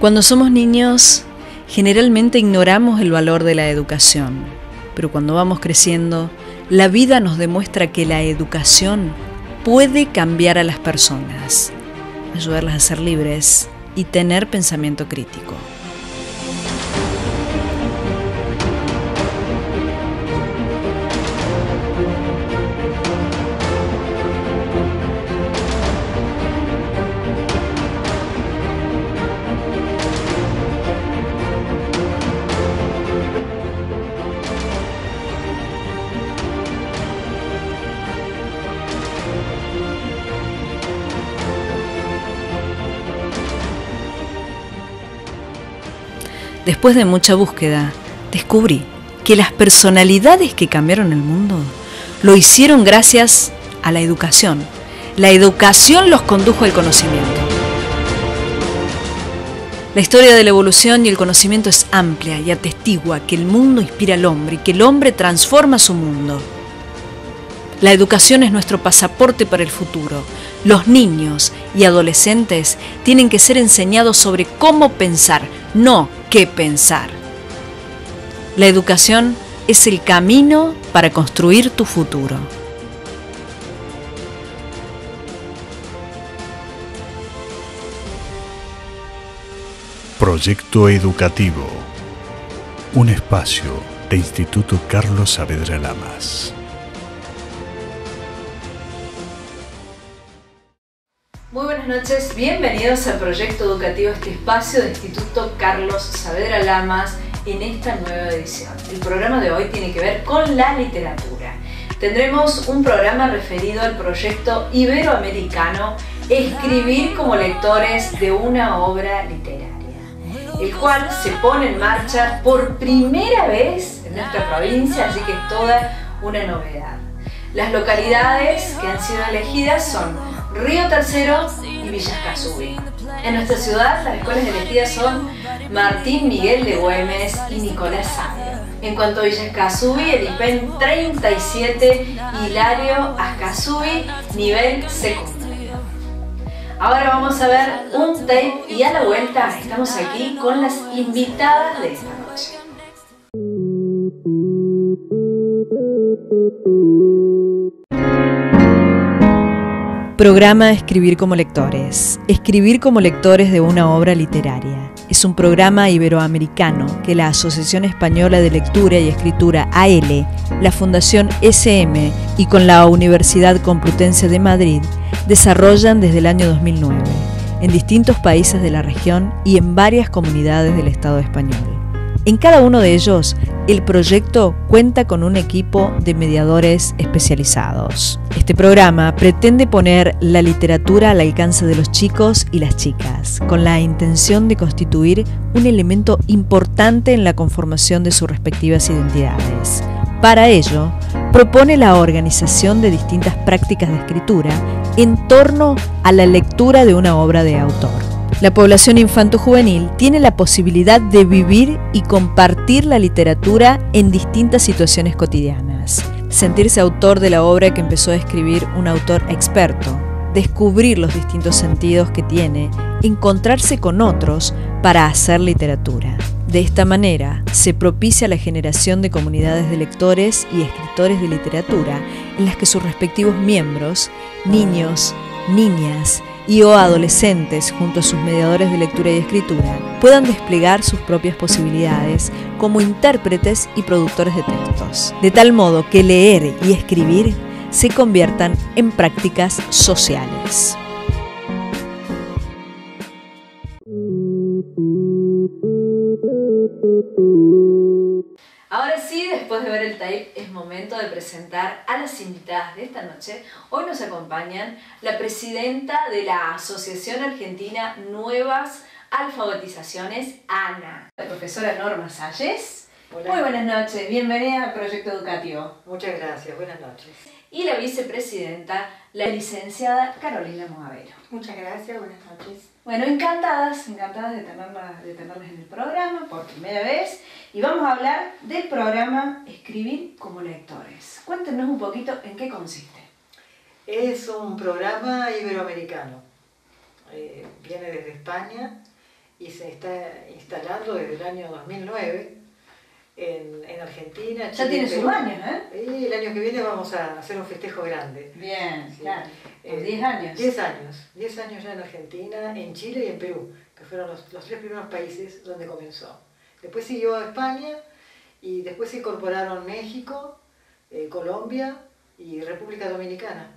Cuando somos niños, generalmente ignoramos el valor de la educación, pero cuando vamos creciendo, la vida nos demuestra que la educación puede cambiar a las personas, ayudarlas a ser libres y tener pensamiento crítico. Después de mucha búsqueda, descubrí que las personalidades que cambiaron el mundo lo hicieron gracias a la educación. La educación los condujo al conocimiento. La historia de la evolución y el conocimiento es amplia y atestigua que el mundo inspira al hombre y que el hombre transforma su mundo. La educación es nuestro pasaporte para el futuro. Los niños y adolescentes tienen que ser enseñados sobre cómo pensar, no qué pensar. La educación es el camino para construir tu futuro. Proyecto Educativo, un espacio de Instituto Carlos Saavedra Lamas. Muy buenas noches, bienvenidos al Proyecto Educativo, este espacio del Instituto Carlos Saavedra Lamas en esta nueva edición. El programa de hoy tiene que ver con la literatura. Tendremos un programa referido al proyecto iberoamericano Escribir como lectores de una obra literaria, el cual se pone en marcha por primera vez en nuestra provincia, así que es toda una novedad. Las localidades que han sido elegidas son Río Tercero y Villa Escazú. En nuestra ciudad las escuelas elegidas son Martín Miguel de Güemes y Nicolás Sabio. En cuanto a Villa Escazú, el IPEN 37 Hilario Ascazui, nivel secundario. Ahora vamos a ver un tape y a la vuelta estamos aquí con las invitadas de esta noche. Programa Escribir como lectores. Escribir como lectores de una obra literaria. Es un programa iberoamericano que la Asociación Española de Lectura y Escritura AL, la Fundación SM y con la Universidad Complutense de Madrid desarrollan desde el año 2009 en distintos países de la región y en varias comunidades del Estado español. En cada uno de ellos, el proyecto cuenta con un equipo de mediadores especializados. Este programa pretende poner la literatura al alcance de los chicos y las chicas, con la intención de constituir un elemento importante en la conformación de sus respectivas identidades. Para ello, propone la organización de distintas prácticas de escritura en torno a la lectura de una obra de autor. La población infanto-juvenil tiene la posibilidad de vivir y compartir la literatura en distintas situaciones cotidianas. Sentirse autor de la obra que empezó a escribir un autor experto, descubrir los distintos sentidos que tiene, encontrarse con otros para hacer literatura. De esta manera, se propicia la generación de comunidades de lectores y escritores de literatura en las que sus respectivos miembros, niños, niñas, y o adolescentes, junto a sus mediadores de lectura y escritura, puedan desplegar sus propias posibilidades como intérpretes y productores de textos, de tal modo que leer y escribir se conviertan en prácticas sociales. Ahora sí, después de ver el tape, es momento de presentar a las invitadas de esta noche. Hoy nos acompañan la presidenta de la Asociación Argentina Nuevas Alfabetizaciones, ANA, la profesora Norma Salles. Hola. Muy buenas noches, bienvenida al Proyecto Educativo. Muchas gracias, buenas noches. Y la vicepresidenta, la licenciada Carolina Moavero. Muchas gracias, buenas noches. Bueno, encantadas de tenerlas en el programa por primera vez. Y vamos a hablar del programa Escribir como lectores. Cuéntenos un poquito en qué consiste. Es un programa iberoamericano. Viene desde España y se está instalando desde el año 2009 en Argentina. Ya tiene sus años, ¿eh? Y el año que viene vamos a hacer un festejo grande. Bien, sí. Claro. 10 años. 10 años. 10 años ya en Argentina, en Chile y en Perú, que fueron los 3 primeros países donde comenzó. Después siguió a España y después se incorporaron México, Colombia y República Dominicana.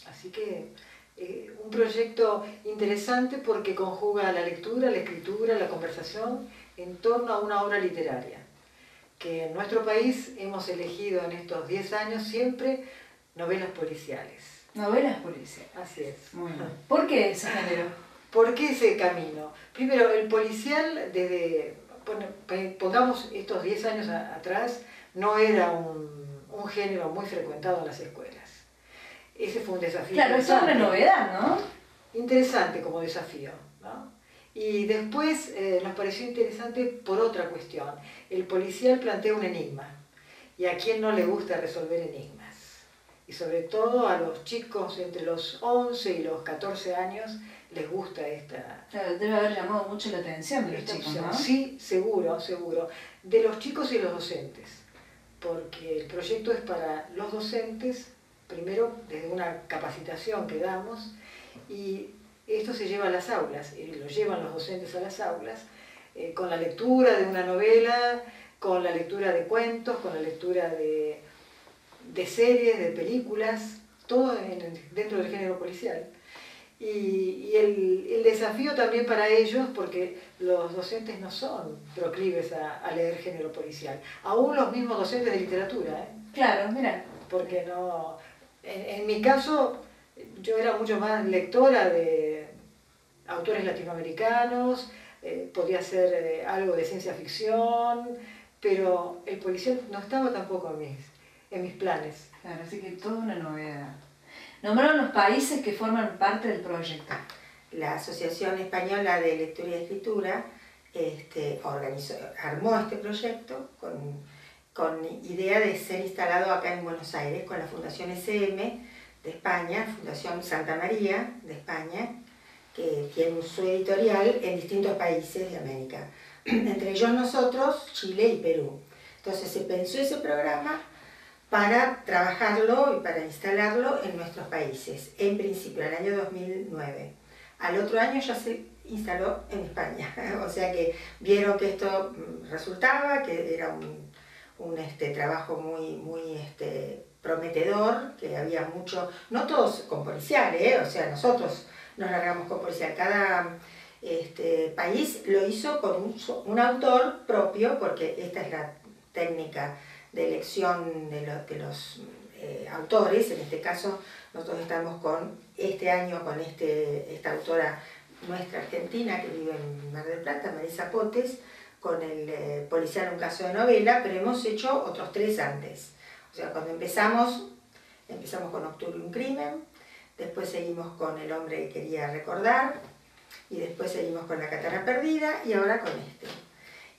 Así que un proyecto interesante porque conjuga la lectura, la escritura, la conversación en torno a una obra literaria, que en nuestro país hemos elegido en estos 10 años siempre novelas policiales. Novelas policiales. Así es. Muy bien. ¿Por qué ese género? ¿Por qué ese camino? Primero, el policial, pongamos estos 10 años atrás, no era un género muy frecuentado en las escuelas. Ese fue un desafío. Claro, eso es una novedad, ¿no? Interesante como desafío, ¿no? Y después nos pareció interesante por otra cuestión. El policial plantea un enigma. ¿Y a quién no le gusta resolver enigmas? Y sobre todo a los chicos entre los 11 y los 14 años les gusta esta... Claro, debe haber llamado mucho la atención de los chicos, ¿no? Sí, seguro, seguro. De los chicos y los docentes. Porque el proyecto es para los docentes, primero desde una capacitación que damos, y esto se lleva a las aulas, y lo llevan los docentes a las aulas, con la lectura de una novela, con la lectura de cuentos, con la lectura de series, de películas, todo dentro del género policial. Y el desafío también para ellos, porque los docentes no son proclives a leer género policial, aún los mismos docentes de literatura, ¿eh? Claro, mira. Porque no, en mi caso, yo era mucho más lectora de autores latinoamericanos, podía ser algo de ciencia ficción, pero el policial no estaba tampoco en mis planes. Claro, así que toda una novedad. Nombraron los países que forman parte del proyecto. La Asociación Española de Lectura y Escritura armó este proyecto con idea de ser instalado acá en Buenos Aires con la Fundación SM de España, Fundación Santa María de España, que tiene su editorial en distintos países de América, entre ellos nosotros, Chile y Perú. Entonces se pensó ese programa para trabajarlo y para instalarlo en nuestros países, en principio, en el año 2009. Al otro año ya se instaló en España, o sea que vieron que esto resultaba, que era un trabajo muy prometedor, que había mucho, no todos con policial, o sea, nosotros nos largamos con policial, cada país lo hizo con un autor propio, porque esta es la técnica de elección de los autores. En este caso nosotros estamos este año con esta autora nuestra argentina que vive en Mar del Plata, Marisa Potes, con el policial un caso de novela, pero hemos hecho otros 3 antes. O sea, cuando empezamos con Octubre un crimen, después seguimos con El hombre que quería recordar, y después seguimos con La katana perdida, y ahora con este.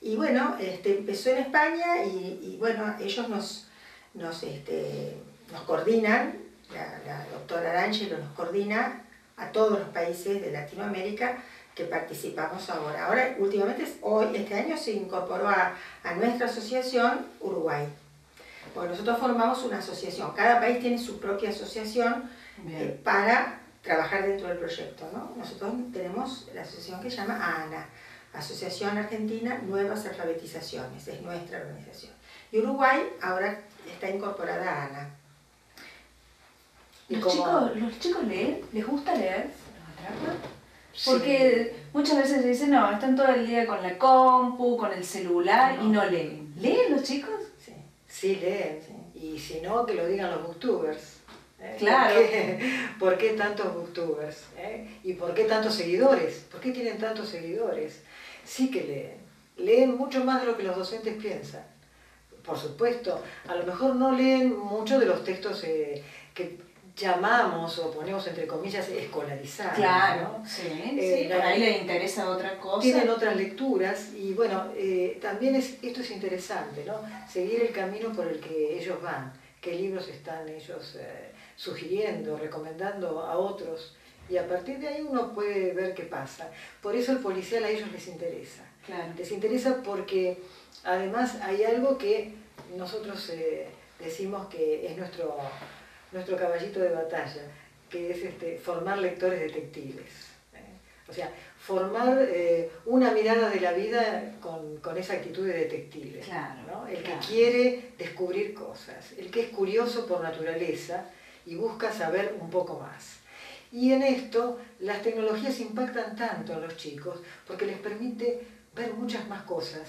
Y bueno, empezó en España y bueno, ellos nos coordinan, la doctora Arangelo nos coordina a todos los países de Latinoamérica que participamos ahora. Ahora, últimamente, este año se incorporó a nuestra asociación Uruguay. Bueno, nosotros formamos una asociación, cada país tiene su propia asociación para trabajar dentro del proyecto, ¿no? Nosotros tenemos la asociación que se llama ANA, Asociación Argentina Nuevas Alfabetizaciones, es nuestra organización. Y Uruguay ahora está incorporada a ANA. ¿Los chicos leen? ¿Les gusta leer? ¿Los atrapa? Porque muchas veces dicen, no, están todo el día con la compu, con el celular y no leen. ¿Leen los chicos? Sí, sí leen. Sí. Y si no, que lo digan los booktubers. Claro. ¿Por qué tantos booktubers? ¿Y por qué tantos seguidores? ¿Por qué tienen tantos seguidores? Sí que leen. Leen mucho más de lo que los docentes piensan. Por supuesto, a lo mejor no leen mucho de los textos que llamamos o ponemos entre comillas escolarizados. Claro, ¿no? sí, por ahí les interesa otra cosa. Tienen otras lecturas y bueno, también esto es interesante, ¿no? Seguir el camino por el que ellos van, qué libros están ellos sugiriendo, recomendando a otros y a partir de ahí uno puede ver qué pasa. Por eso el policial a ellos les interesa. Claro. Les interesa porque además hay algo que nosotros decimos que es nuestro caballito de batalla, que es formar lectores detectives. O sea, formar una mirada de la vida con esa actitud de detective. Claro, ¿no? El claro. que quiere descubrir cosas, el que es curioso por naturaleza y busca saber un poco más. Y en esto las tecnologías impactan tanto a los chicos porque les permite ver muchas más cosas,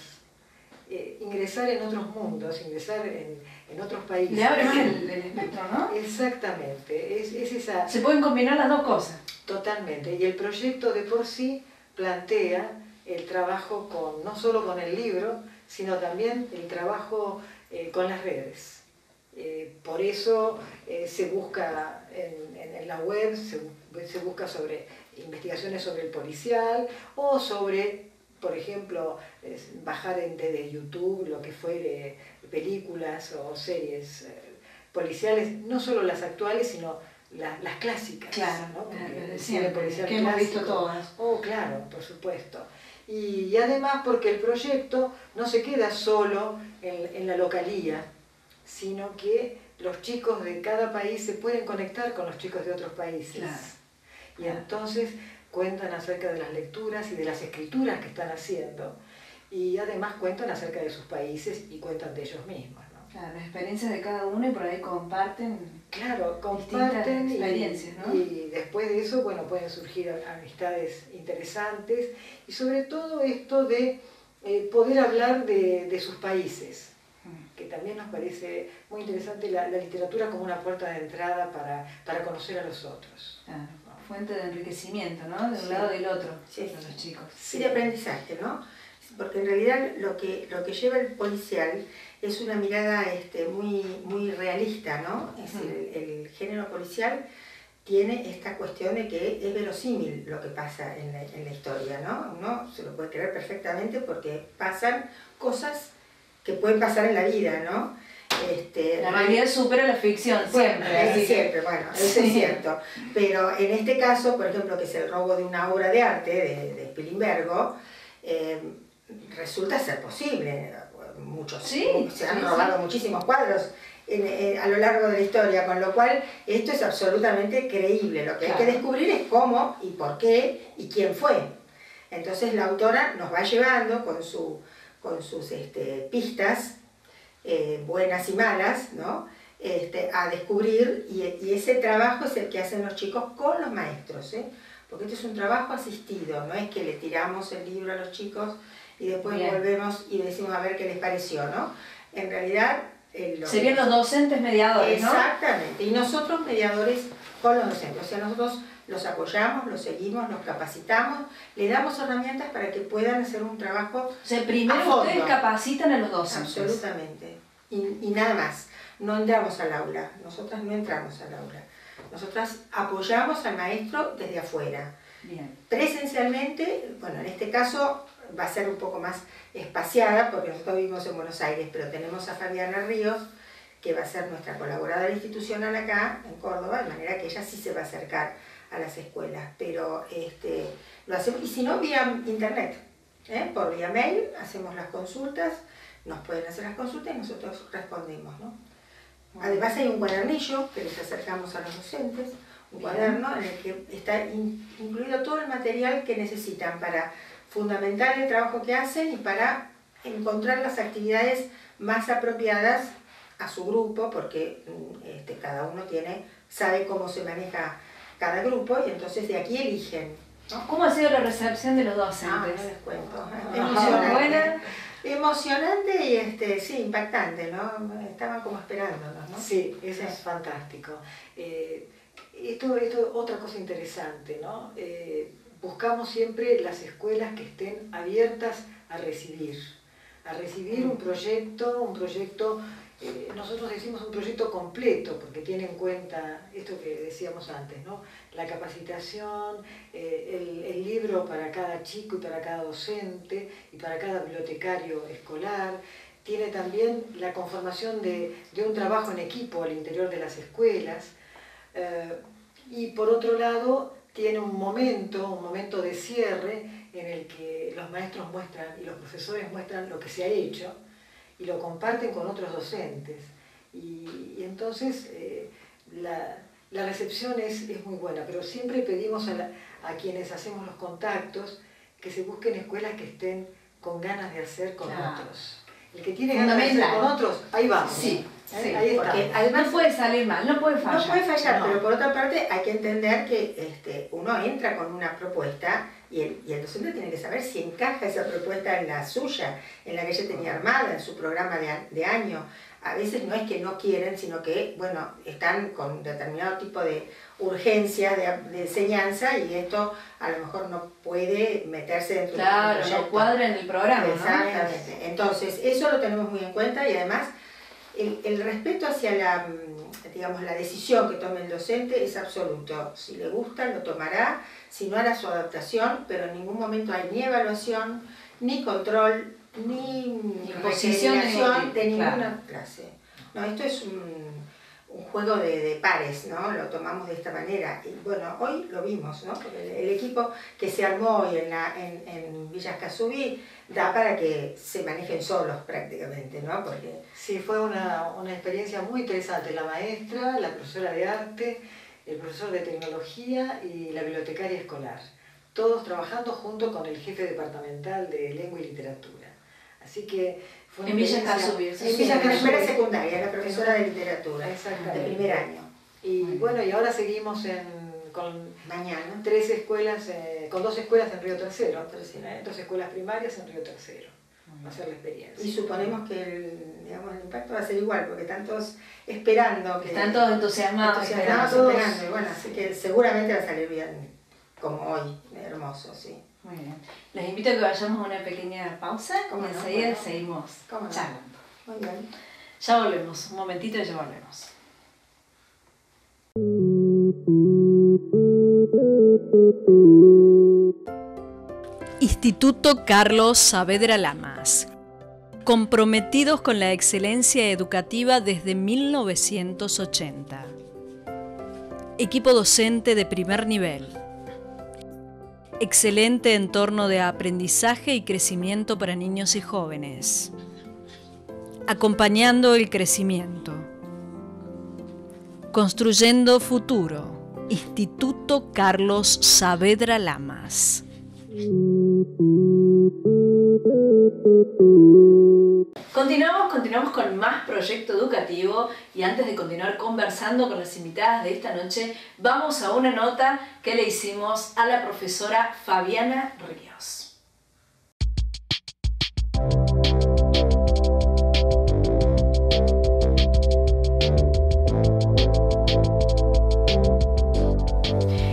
ingresar en otros mundos, ingresar en otros países. Le abre más el espectro, ¿no? Exactamente, es esa... Se pueden combinar las dos cosas. Totalmente, y el proyecto de por sí plantea el trabajo no solo con el libro, sino también el trabajo con las redes. Por eso se busca en la web, se busca sobre investigaciones sobre el policial o sobre, por ejemplo, bajar desde YouTube lo que fuere películas o series policiales, no solo las actuales, sino las clásicas. Claro, ¿no? Porque siempre, que hemos visto todas. Oh, claro, por supuesto. Y además porque el proyecto no se queda solo en la localía, sino que los chicos de cada país se pueden conectar con los chicos de otros países. Claro. Y entonces cuentan acerca de las lecturas y de las escrituras que están haciendo. Y además cuentan acerca de sus países y cuentan de ellos mismos, ¿no? Claro, las experiencias de cada uno y por ahí comparten. Claro, comparten experiencias, ¿no? Y después de eso, bueno, pueden surgir amistades interesantes y sobre todo esto de poder hablar de sus países, que también nos parece muy interesante la literatura como una puerta de entrada para conocer a los otros. Claro, fuente de enriquecimiento, ¿no? De un Sí. lado y del otro, Sí. para los chicos. Sí, de aprendizaje, ¿no? Porque en realidad lo que lleva el policial es una mirada muy realista, ¿no? Es decir, el género policial tiene esta cuestión de que es verosímil lo que pasa en la historia, ¿no? Uno se lo puede creer perfectamente porque pasan cosas que pueden pasar en la vida, ¿no? La realidad supera la ficción, Bueno, siempre. siempre, bueno, eso es cierto. Pero en este caso, por ejemplo, que es el robo de una obra de arte de Spilimbergo, resulta ser posible. Se han robado muchísimos cuadros a lo largo de la historia, con lo cual esto es absolutamente creíble. Lo que hay que descubrir es cómo y por qué y quién fue. Entonces la autora nos va llevando con sus pistas, buenas y malas, ¿no? A descubrir, y ese trabajo es el que hacen los chicos con los maestros, porque este es un trabajo asistido, no es que le tiramos el libro a los chicos y después volvemos y decimos a ver qué les pareció, ¿no? En realidad... Serían los docentes mediadores, ¿no? Exactamente, y nosotros mediadores con los docentes, o sea, nosotros los apoyamos, los seguimos, los capacitamos, le damos herramientas para que puedan hacer un trabajo a fondo. O sea, primero ustedes capacitan a los docentes. Absolutamente, y nada más, no entramos al aula, nosotras no entramos al aula, nosotras apoyamos al maestro desde afuera. Bien. Presencialmente, bueno, en este caso va a ser un poco más espaciada porque nosotros vivimos en Buenos Aires, pero tenemos a Fabiana Ríos, que va a ser nuestra colaboradora institucional acá en Córdoba, de manera que ella sí se va a acercar a las escuelas, pero lo hacemos, y si no, vía internet, por vía mail, hacemos las consultas, nos pueden hacer las consultas y nosotros respondemos, ¿no? Además hay un cuadernillo que les acercamos a los docentes, un cuaderno en el que está incluido todo el material que necesitan para fundamentar el trabajo que hacen y para encontrar las actividades más apropiadas a su grupo, porque cada uno sabe cómo se maneja cada grupo y entonces de aquí eligen, ¿no? ¿Cómo ha sido la recepción de los docentes? No les cuento. Emocionante. Buena. Emocionante y sí, impactante, ¿no? Estaban como esperándonos, ¿no? Sí, eso es fantástico. Esto otra cosa interesante, ¿no? Buscamos siempre las escuelas que estén abiertas a recibir un proyecto, nosotros decimos un proyecto completo, porque tiene en cuenta esto que decíamos antes, ¿no? La capacitación, el libro para cada chico y para cada docente y para cada bibliotecario escolar. Tiene también la conformación de un trabajo en equipo al interior de las escuelas. Y por otro lado, tiene un momento de cierre en el que los maestros muestran y los profesores muestran lo que se ha hecho y lo comparten con otros docentes. Y entonces la recepción es muy buena, pero siempre pedimos a quienes hacemos los contactos que se busquen escuelas que estén con ganas de hacer con otros. El que tiene ganas de hacer con otros, ahí vamos. Sí, sí, ahí está. Porque además no puede salir mal, no puede fallar. No puede fallar, no. Pero por otra parte hay que entender que uno entra con una propuesta y el docente tiene que saber si encaja esa propuesta en la suya, en la que ella tenía armada, en su programa de año. A veces no es que no quieren, sino que, bueno, están con determinado tipo de urgencias de enseñanza y esto a lo mejor no puede meterse dentro del proyecto. Claro, no cuadra en el programa, Exactamente. ¿no? Entonces, eso lo tenemos muy en cuenta y además el respeto hacia la decisión que tome el docente es absoluto. Si le gusta, lo tomará, si no hará su adaptación, pero en ningún momento hay ni evaluación, ni control, ni recriminación de ninguna clase. No, esto es un juego de pares, ¿no? Lo tomamos de esta manera. Y bueno, hoy lo vimos, ¿no? Porque el equipo que se armó hoy en Villa Escazú da para que se manejen solos prácticamente, ¿no? Porque sí, fue una experiencia muy interesante. La maestra, la profesora de arte, el profesor de tecnología y la bibliotecaria escolar. Todos trabajando junto con el jefe departamental de lengua y literatura. Así que fue una en Villa experiencia... Escazú. En Villa Escazú era secundaria, la profesora de literatura, exactamente, de primer año. Y bueno, y ahora seguimos con mañana 3 escuelas, con 2 escuelas en Río Tercero, 2 escuelas primarias en Río Tercero. Va a ser la experiencia. Y suponemos que el impacto va a ser igual, porque están todos esperando. Están todos entusiasmados esperando. Y bueno, así que seguramente va a salir bien, como hoy, hermoso, sí. Muy bien. Les invito a que vayamos a una pequeña pausa y enseguida seguimos charlando. Muy bien. Ya volvemos, un momentito y ya volvemos. Instituto Carlos Saavedra Lamas. Comprometidos con la excelencia educativa desde 1980. Equipo docente de primer nivel. Excelente entorno de aprendizaje y crecimiento para niños y jóvenes. Acompañando el crecimiento. Construyendo futuro. Instituto Carlos Saavedra Lamas. Continuamos con más proyecto educativo y antes de continuar conversando con las invitadas de esta noche, vamos a una nota que le hicimos a la profesora Fabiana Ríos.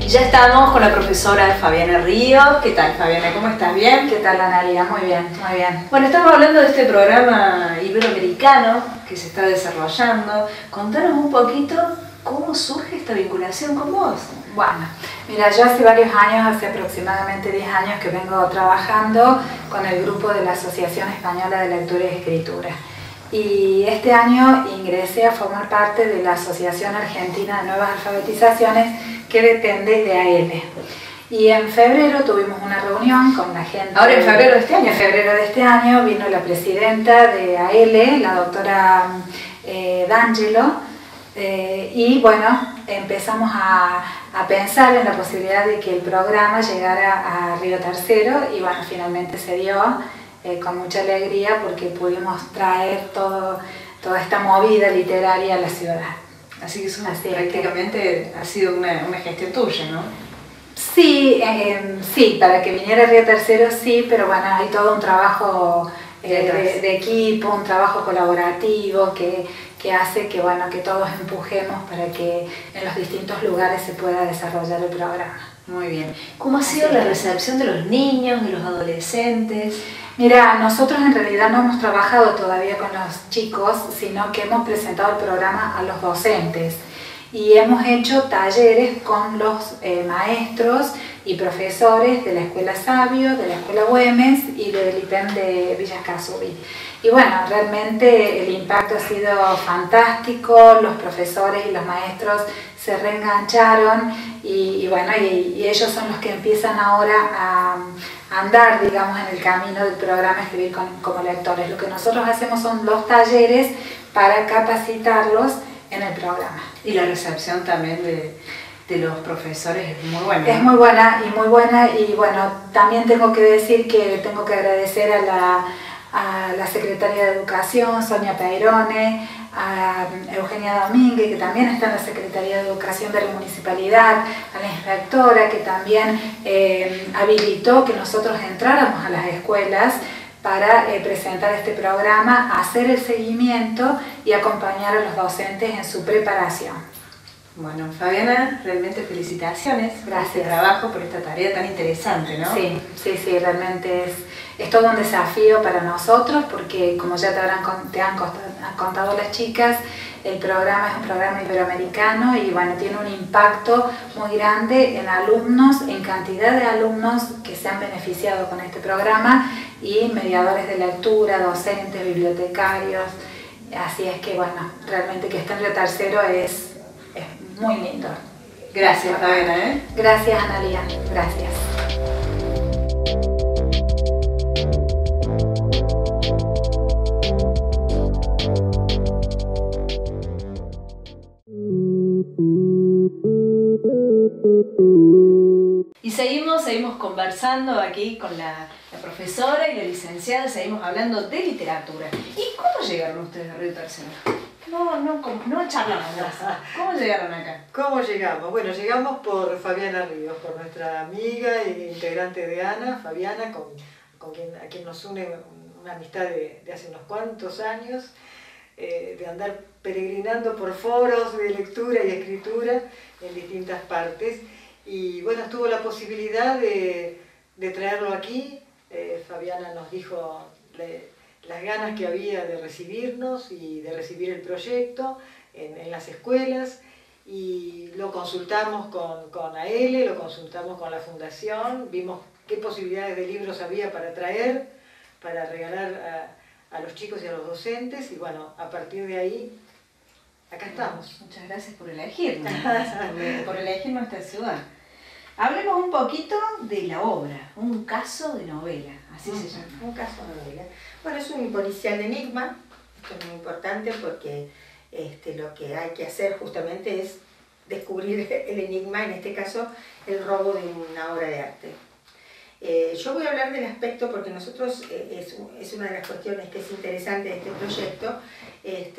Ya estamos con la profesora Fabiana Ríos. ¿Qué tal, Fabiana? ¿Cómo estás? ¿Bien? ¿Qué tal, Analia? Muy bien, muy bien. Bueno, estamos hablando de este programa iberoamericano que se está desarrollando. Contanos un poquito cómo surge esta vinculación con vos. Bueno, mira, yo hace varios años, hace aproximadamente 10 años que vengo trabajando con el grupo de la Asociación Española de Lectura y Escritura. Y este año ingresé a formar parte de la Asociación Argentina de Nuevas Alfabetizaciones que depende de AL. Y en febrero tuvimos una reunión con la gente... ¿Ahora en febrero de este año? En febrero de este año vino la presidenta de AL, la doctora D'Angelo, y bueno, empezamos a pensar en la posibilidad de que el programa llegara a Río Tercero y bueno, finalmente se dio con mucha alegría porque pudimos traer toda esta movida literaria a la ciudad. Así que eso prácticamente ha sido una gestión tuya, ¿no? Sí, sí, para que viniera Río Tercero sí, pero bueno, hay todo un trabajo de equipo, un trabajo colaborativo que hace que, bueno, que todos empujemos para que en los distintos lugares se pueda desarrollar el programa. Muy bien. ¿Cómo ha sido la recepción de los niños, de los adolescentes? Mira, nosotros en realidad no hemos trabajado todavía con los chicos, sino que hemos presentado el programa a los docentes. y hemos hecho talleres con los maestros y profesores de la Escuela Sabio, de la Escuela Güemes y del IPEM de Villa Escazú. Y bueno, realmente el impacto ha sido fantástico, los profesores y los maestros se reengancharon y bueno, y ellos son los que empiezan ahora a andar, digamos, en el camino del programa Escribir como Lectores. Lo que nosotros hacemos son los talleres para capacitarlos en el programa. Y la recepción también de los profesores es muy buena. Es muy buena y bueno, también tengo que decir que tengo que agradecer a la Secretaria de Educación, Sonia Peirone, a Eugenia Domínguez, que también está en la Secretaría de Educación de la Municipalidad, a la inspectora, que también habilitó que nosotros entráramos a las escuelas para presentar este programa, hacer el seguimiento y acompañar a los docentes en su preparación. Bueno, Fabiana, realmente felicitaciones por este Gracias. trabajo, por esta tarea tan interesante, ¿no? Sí, realmente es todo un desafío para nosotros porque, como ya te han contado las chicas, el programa es un programa iberoamericano y bueno, tiene un impacto muy grande en alumnos, en cantidad de alumnos que se han beneficiado con este programa y mediadores de lectura, docentes, bibliotecarios. Así es que bueno, realmente que esté en Río Tercero es muy lindo. Gracias, Fabiana. Gracias, Analia. Gracias. Y seguimos conversando aquí con la profesora y la licenciada, seguimos hablando de literatura. ¿Y cómo llegaron ustedes a Río Tercero? No charlamos más. ¿Cómo llegaron acá? ¿Cómo llegamos? Bueno, llegamos por Fabiana Ríos, por nuestra amiga e integrante de ANA, Fabiana, a quien nos une una amistad de hace unos cuantos años, de andar peregrinando por foros de lectura y escritura en distintas partes. Y bueno, tuvo la posibilidad de traerlo aquí. Fabiana nos dijo las ganas que había de recibirnos y de recibir el proyecto en las escuelas, y lo consultamos con AELE, lo consultamos con la Fundación, vimos qué posibilidades de libros había para traer, para regalar a los chicos y a los docentes, y bueno, a partir de ahí, acá estamos. Muchas gracias por elegirnos, por elegir nuestra ciudad. Hablemos un poquito de la obra, un caso de novela, así se llama. Un caso de novela. Bueno, es un policial de enigma. Esto es muy importante porque lo que hay que hacer justamente es descubrir el enigma, en este caso el robo de una obra de arte. Yo voy a hablar del aspecto porque nosotros, es una de las cuestiones que es interesante de este proyecto,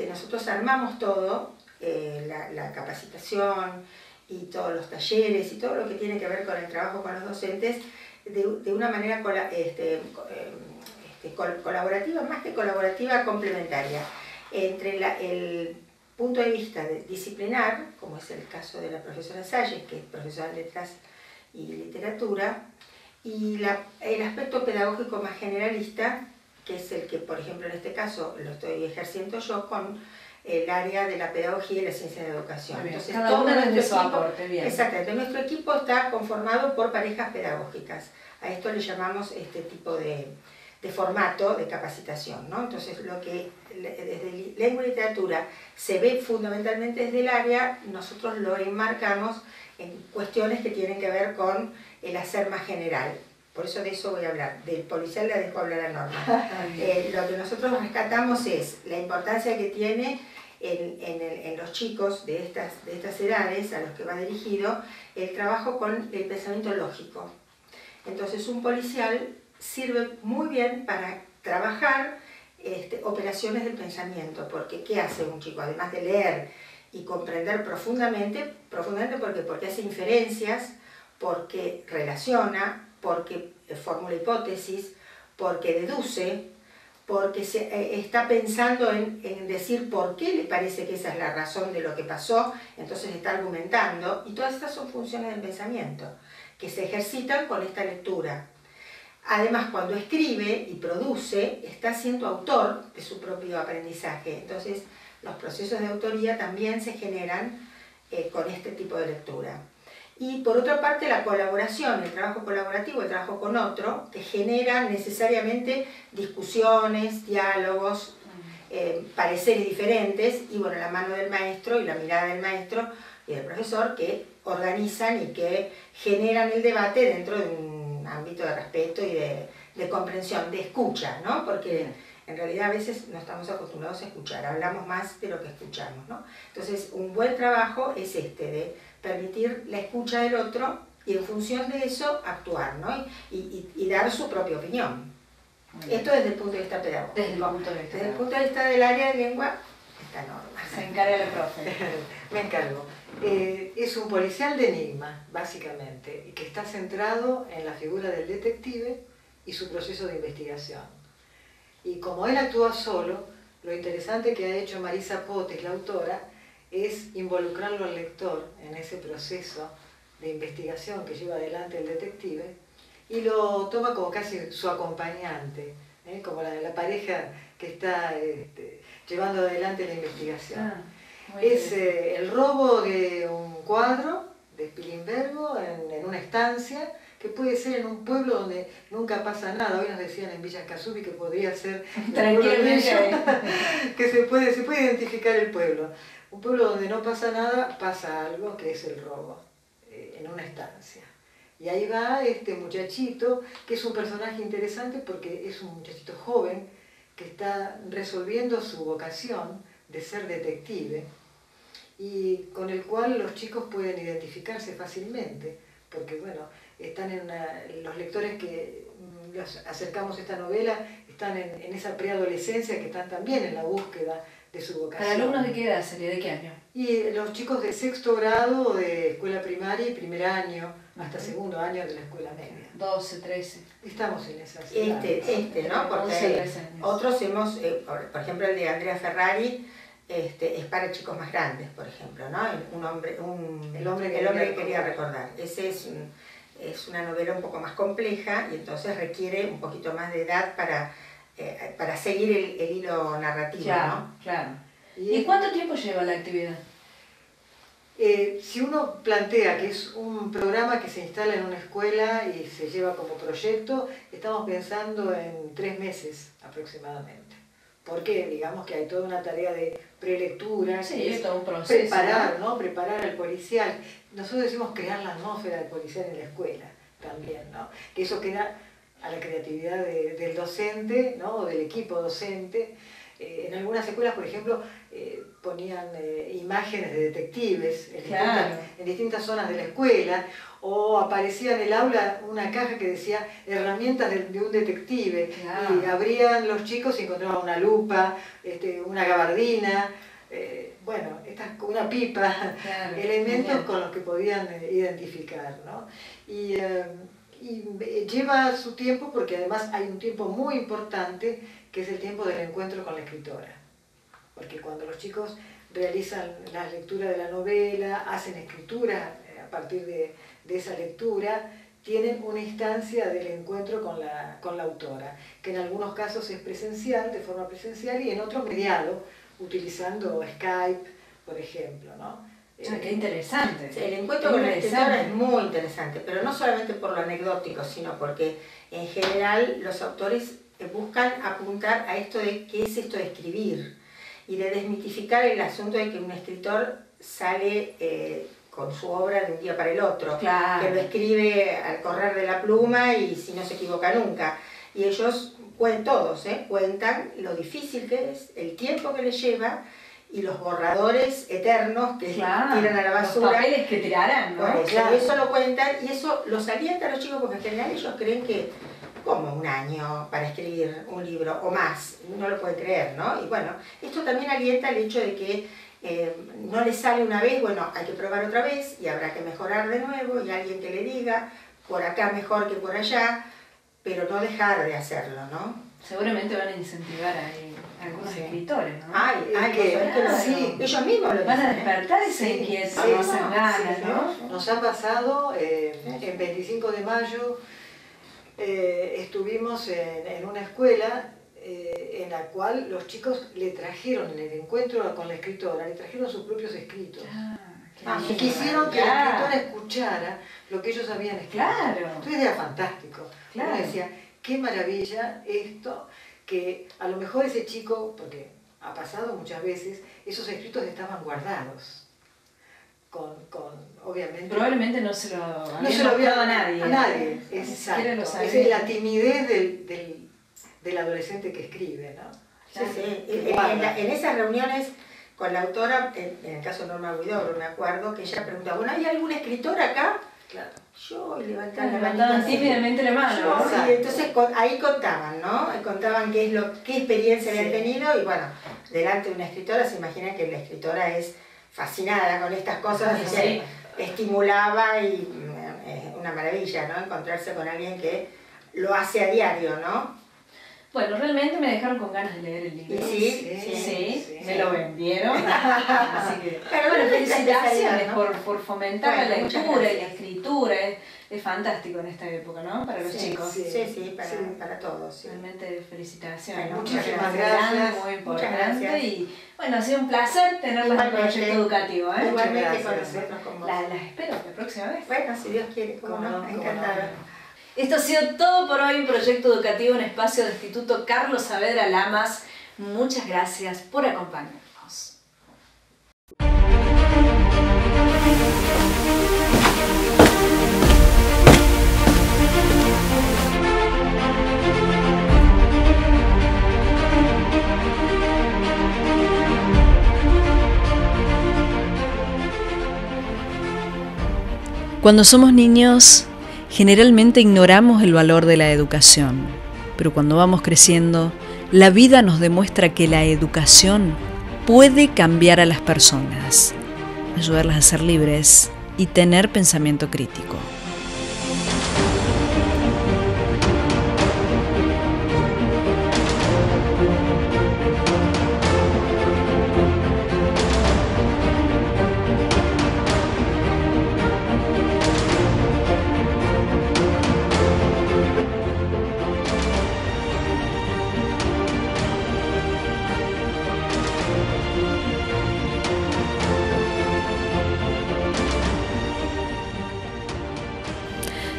nosotros armamos todo, la capacitación y todos los talleres y todo lo que tiene que ver con el trabajo con los docentes de una manera colaborativa, más que colaborativa, complementaria, entre el punto de vista disciplinar, como es el caso de la profesora Salles, que es profesora de Letras y Literatura, y el aspecto pedagógico más generalista, que es el que, por ejemplo, en este caso lo estoy ejerciendo yo con el área de la pedagogía y la ciencia de educación. Entonces, cada uno desde su aporte, bien. Exactamente, nuestro equipo está conformado por parejas pedagógicas. A esto le llamamos este tipo de formato de capacitación, ¿no? Entonces, lo que desde lengua y literatura se ve fundamentalmente desde el área, nosotros lo enmarcamos en cuestiones que tienen que ver con el hacer más general. Por eso de eso voy a hablar. Del policial la dejo hablar a Norma. Lo que nosotros rescatamos es la importancia que tiene en los chicos de estas edades a los que va dirigido el trabajo con el pensamiento lógico. Entonces, un policial sirve muy bien para trabajar operaciones del pensamiento, porque ¿qué hace un chico? Además de leer y comprender profundamente porque hace inferencias, porque relaciona, porque formula hipótesis, porque deduce, porque está pensando en decir por qué le parece que esa es la razón de lo que pasó, entonces está argumentando, y todas estas son funciones del pensamiento, que se ejercitan con esta lectura. Además, cuando escribe y produce, está siendo autor de su propio aprendizaje. Entonces, los procesos de autoría también se generan con este tipo de lectura. Y por otra parte la colaboración, el trabajo colaborativo, el trabajo con otro, que genera necesariamente discusiones, diálogos, pareceres diferentes, y bueno, la mano del maestro y la mirada del maestro y del profesor que organizan y que generan el debate dentro de un ámbito de respeto y de comprensión, de escucha, ¿no? Porque en realidad a veces no estamos acostumbrados a escuchar, hablamos más de lo que escuchamos, ¿no? Entonces un buen trabajo es de permitir la escucha del otro y en función de eso actuar, ¿no? Y dar su propia opinión. Esto desde el punto de vista pedagógico. Desde el punto de vista, desde el punto de vista del área de lengua, esta norma. Se encarga el profe. Me encargo. Es un policial de enigma, básicamente, y que está centrado en la figura del detective y su proceso de investigación. Y como él actúa solo, lo interesante que ha hecho Marisa Potes, la autora, es involucrarlo al lector en ese proceso de investigación que lleva adelante el detective y lo toma como casi su acompañante, como la pareja que está llevando adelante la investigación. Es el robo de un cuadro de Spilimbergo en una estancia, que puede ser en un pueblo donde nunca pasa nada. Hoy nos decían en Villa Casubi que podría ser que se puede identificar el pueblo. Un pueblo donde no pasa nada, pasa algo, que es el robo, en una estancia. Y ahí va este muchachito, que es un personaje interesante porque es un muchachito joven que está resolviendo su vocación de ser detective y con el cual los chicos pueden identificarse fácilmente, porque bueno, están los lectores que los acercamos a esta novela están en esa preadolescencia, que están también en la búsqueda de su vocación. ¿Para alumnos de qué edad sería? ¿De qué año? Y los chicos de sexto grado de escuela primaria y primer año, hasta segundo año de la escuela media. 12, 13. Estamos en esa edad. ¿No? Porque 11, 13 años. otros hemos, por ejemplo el de Andrea Ferrari, es para chicos más grandes, por ejemplo, ¿no? El hombre que quería recordar. Ese es una novela un poco más compleja y entonces requiere un poquito más de edad para seguir el hilo narrativo, Claro, ¿no? claro. ¿Y cuánto tiempo lleva la actividad? Si uno plantea que es un programa que se instala en una escuela y se lleva como proyecto, estamos pensando en 3 meses aproximadamente. Porque digamos que hay toda una tarea de prelectura, Sí, que es todo un proceso, preparar, ¿no? Preparar al policial. Nosotros decimos crear la atmósfera del policial en la escuela también, ¿no? Que eso queda a la creatividad del docente, ¿no? O del equipo docente. En algunas escuelas, por ejemplo, ponían imágenes de detectives en distintas zonas de la escuela, o aparecía en el aula una caja que decía herramientas de un detective, y abrían los chicos y encontraban una lupa, una gabardina, una pipa, elementos con los que podían identificar, ¿no? Y lleva su tiempo, porque además hay un tiempo muy importante que es el tiempo del encuentro con la escritora, porque cuando los chicos realizan la lectura de la novela, hacen escritura a partir de esa lectura, tienen una instancia del encuentro con la autora, que en algunos casos es presencial, de forma presencial, y en otros mediado, utilizando Skype, por ejemplo, ¿no? ¡Qué interesante! El encuentro con la escritora es muy interesante, pero no solamente por lo anecdótico, sino porque en general los autores buscan apuntar a esto de qué es esto de escribir y de desmitificar el asunto de que un escritor sale con su obra de un día para el otro, que lo escribe al correr de la pluma y si no se equivoca nunca. Y ellos todos cuentan lo difícil que es, el tiempo que les lleva y los borradores eternos que tiran a la basura. Los papeles que tirarán, ¿no? Y eso lo cuentan y eso los alienta a los chicos, porque en general ellos creen que como un año para escribir un libro o más, no lo puede creer, ¿no? Y bueno, esto también alienta el hecho de que no les sale una vez, bueno, hay que probar otra vez y habrá que mejorar de nuevo y alguien que le diga, por acá mejor que por allá, pero no dejar de hacerlo, ¿no? Seguramente van a incentivar a algunos escritores, ¿no? Sí, ellos mismos lo van a despertar esa inquietud, esas ganas, ¿no? Nos ha pasado, en 25 de mayo, estuvimos en una escuela en la cual los chicos le trajeron, en el encuentro con la escritora, le trajeron sus propios escritos. Y quisieron que la escritora escuchara lo que ellos habían escrito. Claro. Entonces era fantástico. Claro. Uno decía, qué maravilla esto, que a lo mejor ese chico, porque ha pasado muchas veces, esos escritos estaban guardados. Obviamente. Probablemente no se lo había dado a nadie. A nadie, Ni exacto. siquiera lo sabía. Esa es la timidez del adolescente que escribe, ¿no? Sí, sí. En esas reuniones con la autora, en el caso de Norma Huidobro, me acuerdo que ella preguntaba, bueno, ¿hay algún escritor acá? Claro. Yo, y levantaban la Levantaban manita así. tímidamente la mano. Sí, entonces ahí contaban, ¿no? Contaban qué experiencia habían tenido y bueno, delante de una escritora se imagina que la escritora es fascinada con estas cosas y se estimulaba y una maravilla, ¿no? Encontrarse con alguien que lo hace a diario, ¿no? Bueno, realmente me dejaron con ganas de leer el libro. Sí, me lo vendieron. Así que, bueno, felicitaciones, ¿no? por fomentar la lectura y la escritura. Es fantástico en esta época, ¿no? Para los chicos. Sí, para todos. Sí. Realmente felicitaciones. Bueno, muchísimas gracias. Muy importante. Y bueno, ha sido un placer tenerlas en el proyecto educativo. Igualmente con nosotros, con vos. Las espero la próxima vez. Bueno, si Dios quiere, cómo no, encantada. Esto ha sido todo por hoy, un proyecto educativo en espacio del Instituto Carlos Saavedra Lamas. Muchas gracias por acompañarnos. Cuando somos niños, generalmente ignoramos el valor de la educación, pero cuando vamos creciendo, la vida nos demuestra que la educación puede cambiar a las personas, ayudarlas a ser libres y tener pensamiento crítico.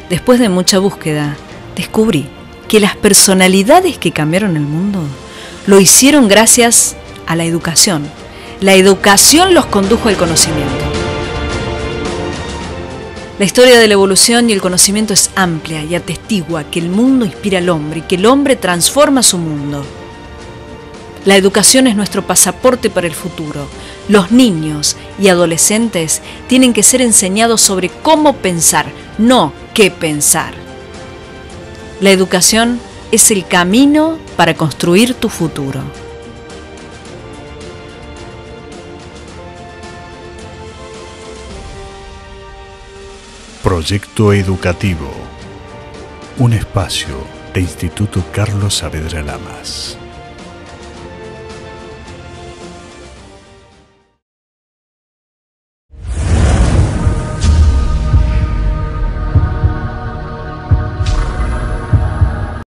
Después de mucha búsqueda, descubrí que las personalidades que cambiaron el mundo lo hicieron gracias a la educación. La educación los condujo al conocimiento. La historia de la evolución y el conocimiento es amplia y atestigua que el mundo inspira al hombre y que el hombre transforma su mundo. La educación es nuestro pasaporte para el futuro. Los niños y adolescentes tienen que ser enseñados sobre cómo pensar, no qué pensar. La educación es el camino para construir tu futuro. Proyecto educativo. Un espacio de Instituto Carlos Saavedra Lamas.